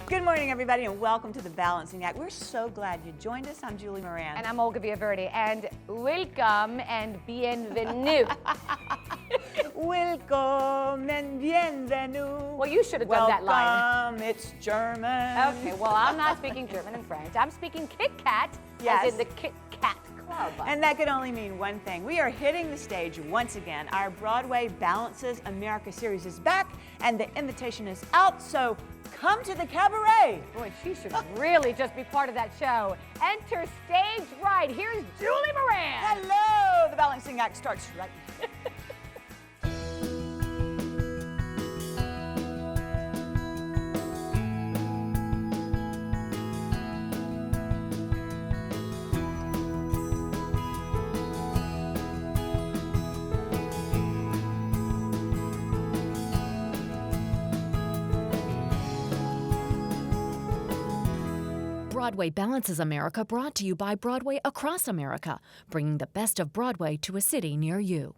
Good morning, everybody, and welcome to The Balancing Act. We're so glad you joined us. I'm Julie Moran. And I'm Olga Villaverde. And welcome and bienvenue. Welcome and bienvenue. Well, you should have done that line. Welcome, it's German. Okay, well, I'm not speaking German and French. I'm speaking Kit Kat, Yes. as in the Kit Kat Club. And that could only mean one thing. We are hitting the stage once again. Our Broadway Balances America series is back, and the invitation is out, so come to the Cabaret. Boy, she should really just be part of that show. Enter stage right. Here's Julie Moran. Hello, The Balancing Act starts right now. Broadway Balances America, brought to you by Broadway across America, bringing the best of Broadway to a city near you.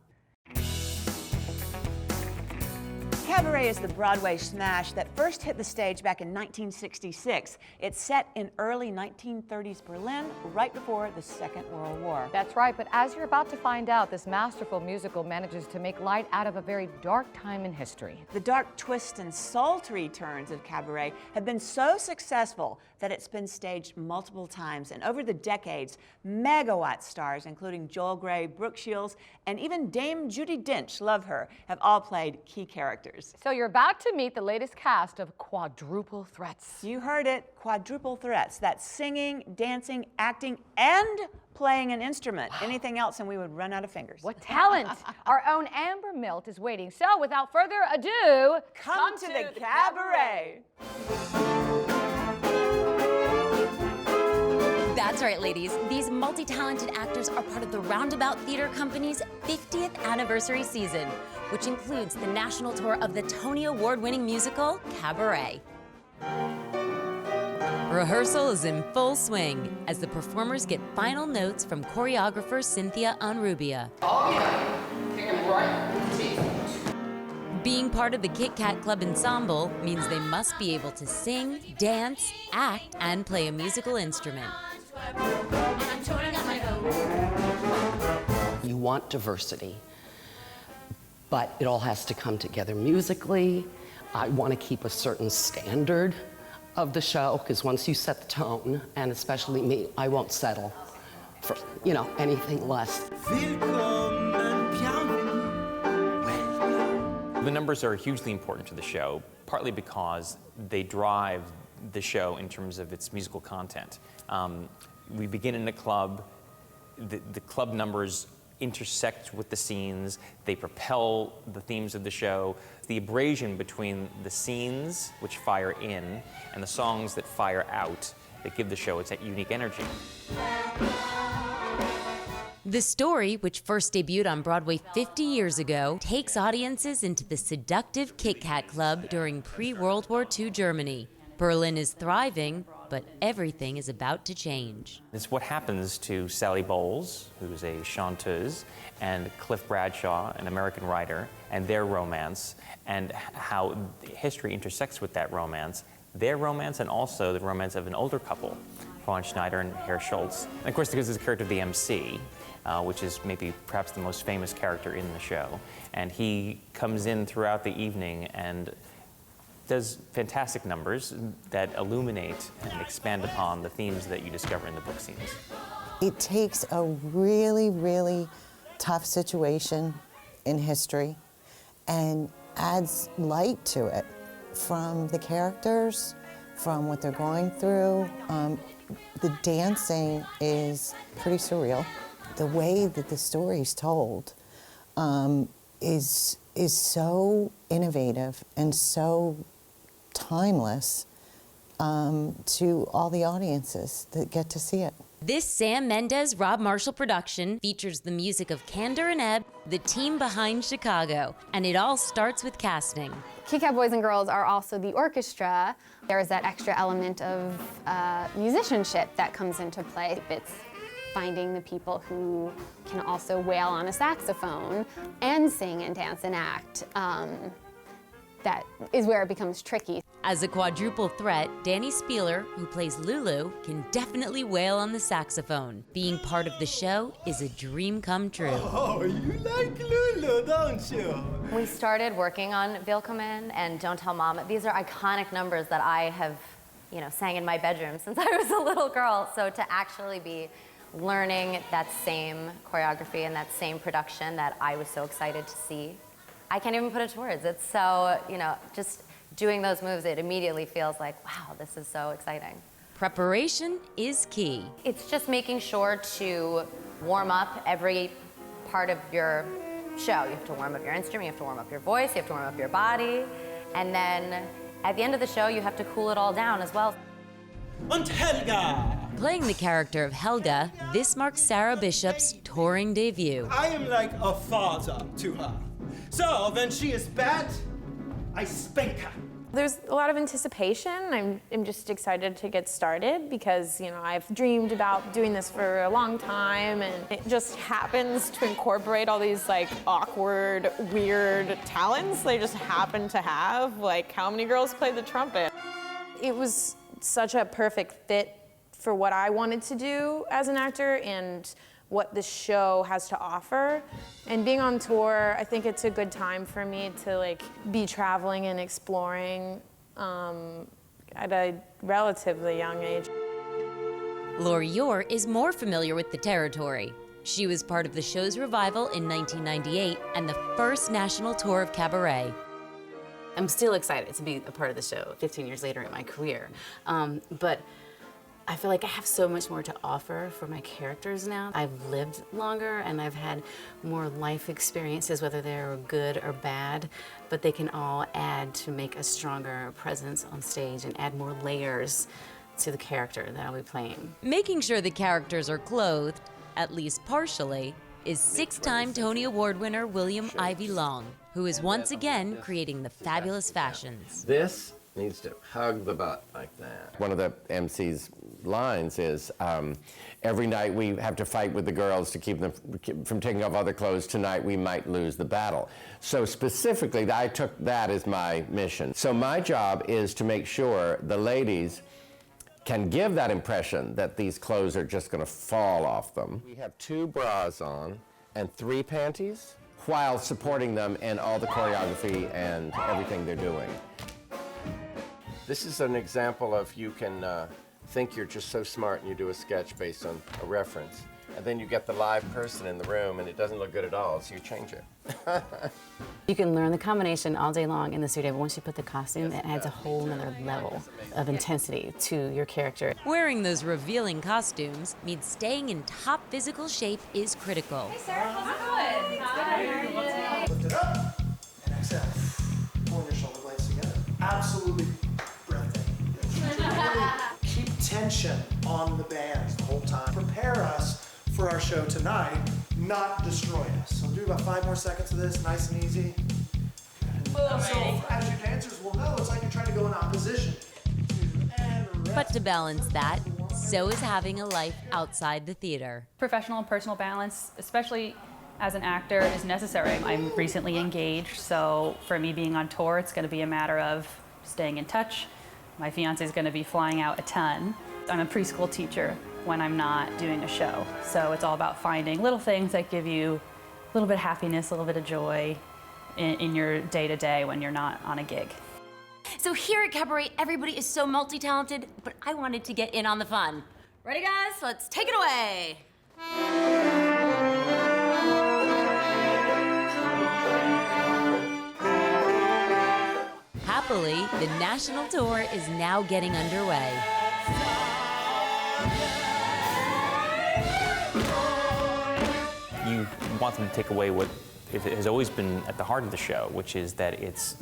Cabaret is the Broadway smash that first hit the stage back in 1966. It's set in early 1930s Berlin, right before the Second World War. That's right, but as you're about to find out, this masterful musical manages to make light out of a very dark time in history. The dark twists and sultry turns of Cabaret have been so successful that it's been staged multiple times. And over the decades, megawatt stars, including Joel Grey, Brooke Shields, and even Dame Judi Dench, love her, have all played key characters. So you're about to meet the latest cast of Quadruple Threats. You heard it, Quadruple Threats. That's singing, dancing, acting, and playing an instrument. Anything else and we would run out of fingers. What talent! Our own Amber Milt is waiting. So without further ado, Come to the Cabaret. That's right, ladies. These multi-talented actors are part of the Roundabout Theater Company's 50th anniversary season, which includes the national tour of the Tony Award-winning musical, Cabaret. Rehearsal is in full swing as the performers get final notes from choreographer Cynthia Onrubia. Oh yeah, came right. Being part of the Kit Kat Club ensemble means they must be able to sing, dance, act, and play a musical instrument. You want diversity, but it all has to come together musically. I want to keep a certain standard of the show, because once you set the tone, and especially me, I won't settle for, anything less. The numbers are hugely important to the show, partly because they drive the show in terms of its musical content. We begin in a club. The club numbers intersect with the scenes. They propel the themes of the show. The abrasion between the scenes, which fire in, and the songs that fire out, that give the show its unique energy. The story, which first debuted on Broadway 50 years ago, takes audiences into the seductive Kit Kat Club during pre-World War II Germany. Berlin is thriving, but everything is about to change. It's what happens to Sally Bowles, who's a chanteuse, and Cliff Bradshaw, an American writer, and their romance, and how history intersects with that romance, their romance, and also the romance of an older couple, Fawn Schneider and Herr Schultz. And of course, there's the character of the MC, which is maybe perhaps the most famous character in the show. And he comes in throughout the evening and does fantastic numbers that illuminate and expand upon the themes that you discover in the book scenes. It takes a really, really tough situation in history and adds light to it from the characters, from what they're going through. The dancing is pretty surreal. The way that the story's told is so innovative and so timeless to all the audiences that get to see it. This Sam Mendes, Rob Marshall production features the music of Kander and Ebb, the team behind Chicago, and it all starts with casting. Kit Kat Boys and Girls are also the orchestra. There's that extra element of musicianship that comes into play. It's finding the people who can also wail on a saxophone and sing and dance and act. That is where it becomes tricky. As a quadruple threat, Danny Spieler, who plays Lulu, can definitely wail on the saxophone. Being part of the show is a dream come true. Oh, you like Lulu, don't you? We started working on Willkommen and Don't Tell Mom. These are iconic numbers that I have, sang in my bedroom since I was a little girl. So to actually be learning that same choreography and that same production that I was so excited to see, I can't even put it to words. It's so, just doing those moves, it immediately feels like, wow, this is so exciting. Preparation is key. It's just making sure to warm up every part of your show. You have to warm up your instrument, you have to warm up your voice, you have to warm up your body, and then at the end of the show, you have to cool it all down as well. Und Helga! Playing the character of Helga, this marks Sarah Bishop's touring debut. I am like a father to her. So when she is bad, I spank her. There's a lot of anticipation. I'm just excited to get started because, I've dreamed about doing this for a long time, and it just happens to incorporate all these awkward, weird talents they just happen to have. Like, how many girls play the trumpet? It was such a perfect fit for what I wanted to do as an actor and what the show has to offer. And being on tour, I think it's a good time for me to be traveling and exploring at a relatively young age. Laurie Orr is more familiar with the territory. She was part of the show's revival in 1998 and the first national tour of Cabaret. I'm still excited to be a part of the show 15 years later in my career. But I feel like I have so much more to offer for my characters now. I've lived longer and I've had more life experiences, whether they're good or bad, but they can all add to make a stronger presence on stage and add more layers to the character that I'll be playing. Making sure the characters are clothed, at least partially, is six-time Tony Award winner William Ivy Long, who is once again creating the fabulous fashions. This needs to hug the butt like that. One of the MC's lines is, every night we have to fight with the girls to keep them from taking off other clothes. Tonight we might lose the battle. So specifically, I took that as my mission. So my job is to make sure the ladies can give that impression that these clothes are just going to fall off them. We have 2 bras on and 3 panties while supporting them in all the choreography and everything they're doing. This is an example of you can think you're just so smart and you do a sketch based on a reference, and then you get the live person in the room and it doesn't look good at all, so you change it. You can learn the combination all day long in the studio, but once you put the costume, it adds a whole nother level of intensity to your character. Wearing those revealing costumes means staying in top physical shape is critical. Hey Sarah, how's it going? Hi. Lift it up and exhale. Pulling your shoulder blades together. Absolutely breathtaking. Really keep tension on the bands the whole time. Prepare us for our show tonight, not destroy us. So do about 5 more seconds of this, nice and easy. So as your dancers will know, it's like you're trying to go in opposition. But to balance that, so is having a life outside the theater. Professional and personal balance, especially as an actor, is necessary. I'm recently engaged, so for me being on tour, it's going to be a matter of staying in touch. My fiance is going to be flying out a ton. I'm a preschool teacher when I'm not doing a show, so it's all about finding little things that give you a little bit of happiness, a little bit of joy in your day-to-day when you're not on a gig. So here at Cabaret, everybody is so multi-talented, but I wanted to get in on the fun. Ready, guys? Let's take it away. Happily, the national tour is now getting underway. You want them to take away what has always been at the heart of the show, which is that it's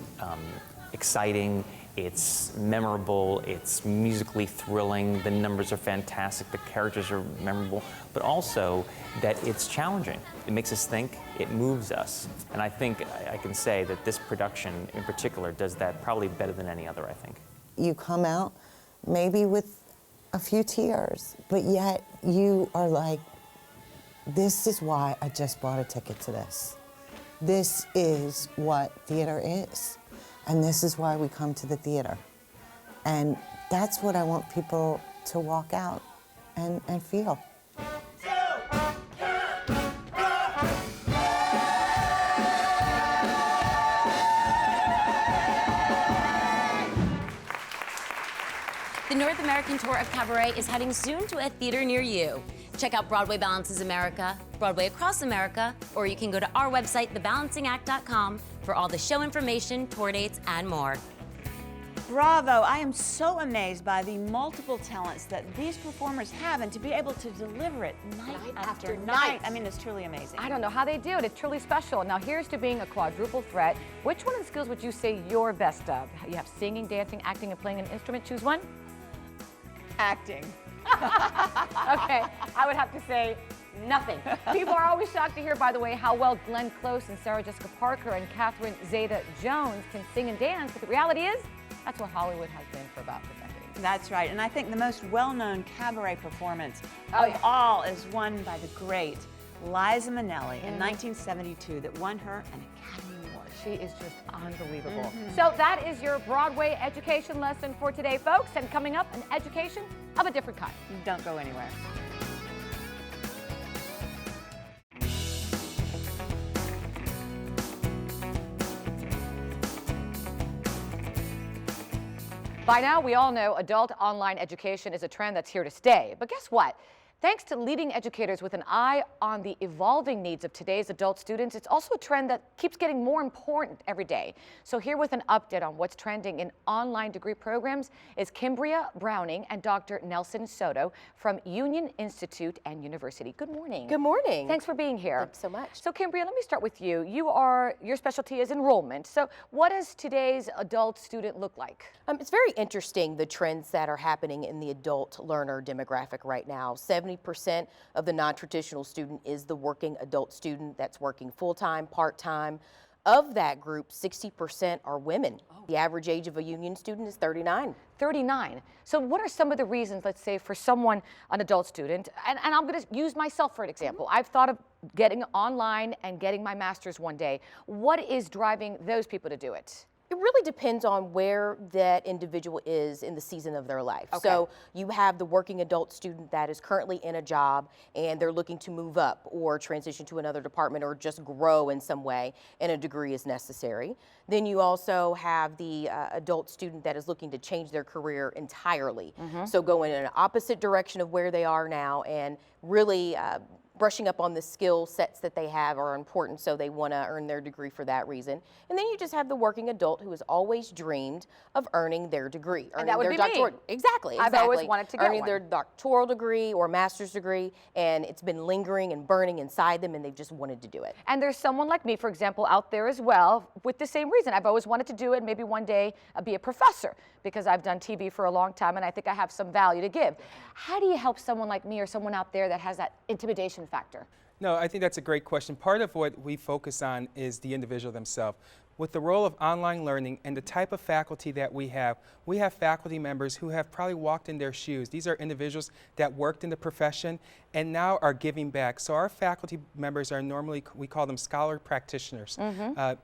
exciting, it's memorable, it's musically thrilling, the numbers are fantastic, the characters are memorable, but also that it's challenging. It makes us think, it moves us. And I think I can say that this production in particular does that probably better than any other, I think. You come out maybe with a few tears, but yet you are like, this is why I just bought a ticket to this. This is what theater is. And this is why we come to the theater. And that's what I want people to walk out and feel. The North American tour of Cabaret is heading soon to a theater near you. Check out Broadway Balances America, Broadway Across America, or you can go to our website, thebalancingact.com, for all the show information, tour dates, and more. Bravo! I am so amazed by the multiple talents that these performers have, and to be able to deliver it night after night. I mean, it's truly amazing. I don't know how they do it. It's truly special. Now, here's to being a quadruple threat. Which one of the skills would you say you're best of? You have singing, dancing, acting, and playing an instrument. Choose one. Acting. Okay, I would have to say nothing. People are always shocked to hear, by the way, how well Glenn Close and Sarah Jessica Parker and Catherine Zeta-Jones can sing and dance, but the reality is, that's what Hollywood has been for about a decade. That's right, and I think the most well-known cabaret performance of all is one by the great Liza Minnelli in 1972 that won her an Academy Award. She is just unbelievable. So that is your Broadway education lesson for today, folks. And coming up, an education of a different kind. Don't go anywhere. By now, we all know adult online education is a trend that's here to stay. But guess what? Thanks to leading educators with an eye on the evolving needs of today's adult students, it's also a trend that keeps getting more important every day. So here with an update on what's trending in online degree programs is Kimbria Browning and Dr. Nelson Soto from Union Institute and University. Good morning. Good morning. Thanks for being here. Thanks so much. So Kimbria, let me start with you. Your specialty is enrollment. So what does today's adult student look like? It's very interesting, the trends that are happening in the adult learner demographic right now. 70% of the non-traditional student is the working adult student that's working full-time, part-time. Of that group, 60% are women. The average age of a union student is 39. 39. So what are some of the reasons, let's say, for someone, an adult student, and I'm going to use myself for an example. I've thought of getting online and getting my master's one day. What is driving those people to do it? It really depends on where that individual is in the season of their life. Okay. So you have the working adult student that is currently in a job and they're looking to move up or transition to another department or just grow in some way, and a degree is necessary. Then you also have the adult student that is looking to change their career entirely. So go in an opposite direction of where they are now and really brushing up on the skill sets that they have are important, so they want to earn their degree for that reason. And then you just have the working adult who has always dreamed of earning their degree. And that would be me. Exactly. I've always wanted to get earning one. their doctoral degree or master's degree, and it's been lingering and burning inside them, and they've just wanted to do it. And there's someone like me, for example, out there as well with the same reason. I've always wanted to do it, maybe one day be a professor, because I've done TV for a long time and I think I have some value to give. How do you help someone like me or someone out there that has that intimidation factor? No, I think that's a great question. Part of what we focus on is the individual themselves. With the role of online learning and the type of faculty that we have faculty members who have probably walked in their shoes. These are individuals that worked in the profession and now are giving back. So our faculty members are normally, we call them scholar practitioners,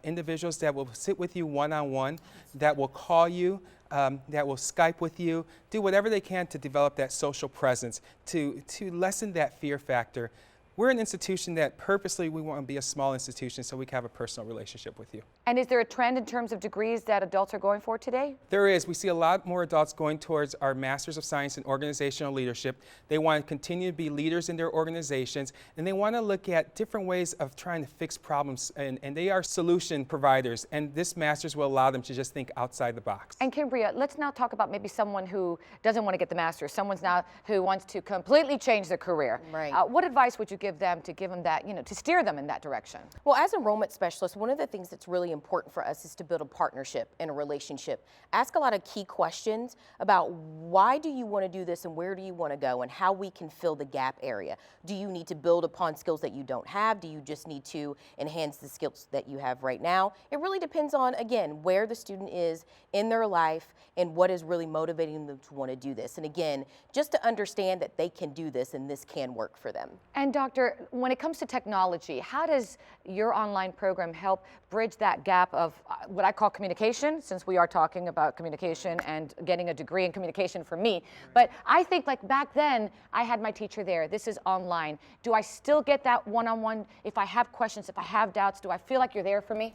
individuals that will sit with you one-on-one, that will call you, that will Skype with you, do whatever they can to develop that social presence, to lessen that fear factor. We're an institution that purposely we want to be a small institution so we can have a personal relationship with you. And is there a trend in terms of degrees that adults are going for today? There is. We see a lot more adults going towards our Masters of Science in Organizational Leadership. They want to continue to be leaders in their organizations, and they want to look at different ways of trying to fix problems, and they are solution providers, and this Masters will allow them to just think outside the box. And Kimbria, let's now talk about maybe someone who doesn't want to get the Masters, someone's now who wants to completely change their career. Right. What advice would you give them to give them that, to steer them in that direction? Well, as enrollment specialists, one of the things that's really important for us is to build a partnership and a relationship. Ask a lot of key questions about why do you want to do this and where do you want to go and how we can fill the gap area. Do you need to build upon skills that you don't have? Do you just need to enhance the skills that you have right now? It really depends on, again, where the student is in their life and what is really motivating them to want to do this. And again, just to understand that they can do this and this can work for them. And Dr. Doctor, when it comes to technology, how does your online program help bridge that gap of what I call communication, since we are talking about communication and getting a degree in communication for me? But I think like back then, I had my teacher there. This is online. Do I still get that one-on-one? If I have questions, if I have doubts, do I feel like you're there for me?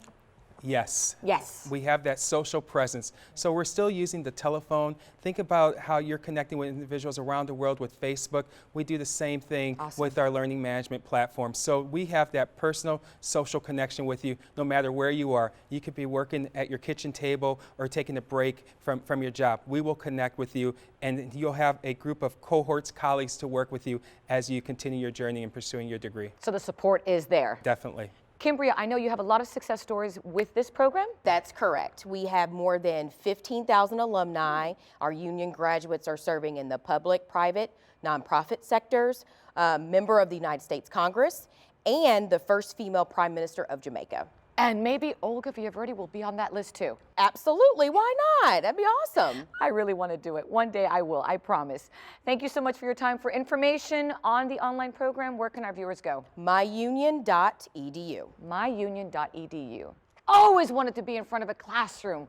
Yes. Yes. We have that social presence. So we're still using the telephone. Think about how you're connecting with individuals around the world with Facebook. We do the same thing with our learning management platform. So we have that personal social connection with you no matter where you are. You could be working at your kitchen table or taking a break from your job. We will connect with you, and you'll have a group of cohorts, colleagues to work with you as you continue your journey in pursuing your degree. So the support is there. Definitely. Kimbria, I know you have a lot of success stories with this program. That's correct. We have more than 15,000 alumni. Our union graduates are serving in the public, private, nonprofit sectors, member of the United States Congress, and the first female Prime Minister of Jamaica. And maybe Olga Villaverde will be on that list too. Absolutely, why not? That'd be awesome. I really want to do it. One day I will, I promise. Thank you so much for your time. For information on the online program, where can our viewers go? myunion.edu. myunion.edu. Always wanted to be in front of a classroom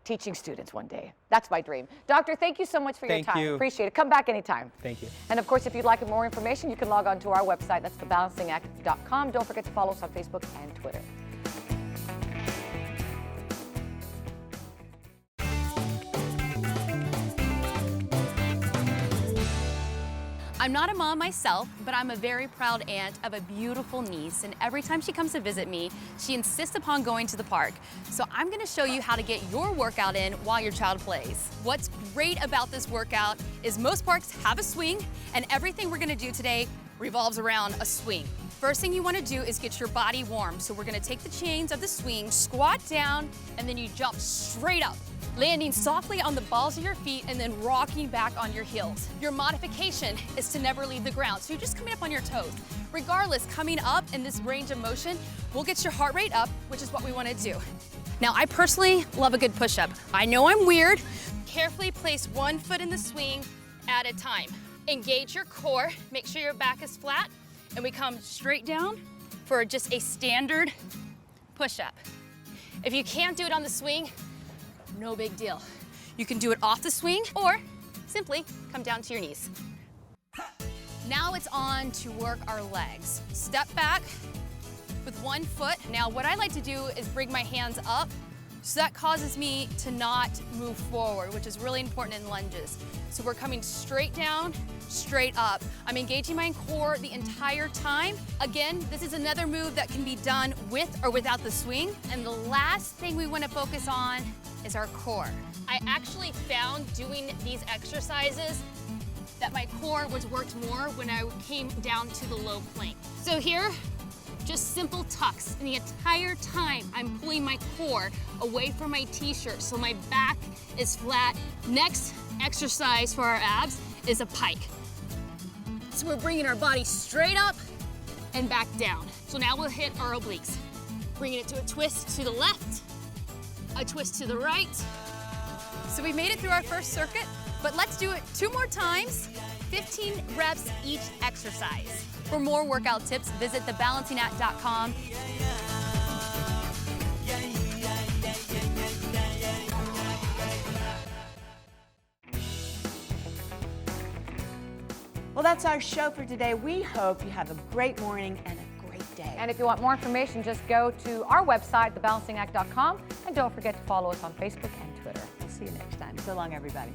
teaching students one day. That's my dream. Doctor, thank you so much for your time. Thank you. Appreciate it. Come back anytime. Thank you. And of course, if you'd like more information, you can log on to our website. That's thebalancingact.com. Don't forget to follow us on Facebook and Twitter. I'm not a mom myself, but I'm a very proud aunt of a beautiful niece, and every time she comes to visit me, she insists upon going to the park. So I'm gonna show you how to get your workout in while your child plays. What's great about this workout is most parks have a swing, and everything we're gonna do today revolves around a swing. First thing you wanna do is get your body warm. So we're gonna take the chains of the swing, squat down, and then you jump straight up, landing softly on the balls of your feet and then rocking back on your heels. Your modification is to never leave the ground, so you're just coming up on your toes. Regardless, coming up in this range of motion will get your heart rate up, which is what we want to do. Now, I personally love a good push-up. I know I'm weird. Carefully place one foot in the swing at a time. Engage your core, make sure your back is flat, and we come straight down for just a standard push-up. If you can't do it on the swing, no big deal. You can do it off the swing or simply come down to your knees. Now it's on to work our legs. Step back with one foot. Now what I like to do is bring my hands up, so that causes me to not move forward, which is really important in lunges. So we're coming straight down, straight up. I'm engaging my core the entire time. Again, this is another move that can be done with or without the swing. And the last thing we want to focus on is our core. I actually found doing these exercises that my core was worked more when I came down to the low plank. So here, just simple tucks. And the entire time, I'm pulling my core away from my t-shirt so my back is flat. Next exercise for our abs is a pike. So we're bringing our body straight up and back down. So now we'll hit our obliques. Bringing it to a twist to the left, a twist to the right. So we made it through our first circuit, but let's do it 2 more times, 15 reps each exercise. For more workout tips, visit thebalancingact.com. Well, that's our show for today. We hope you have a great morning and a great day. And if you want more information, just go to our website, thebalancingact.com, and don't forget to follow us on Facebook and Twitter. We'll see you next time. So long, everybody.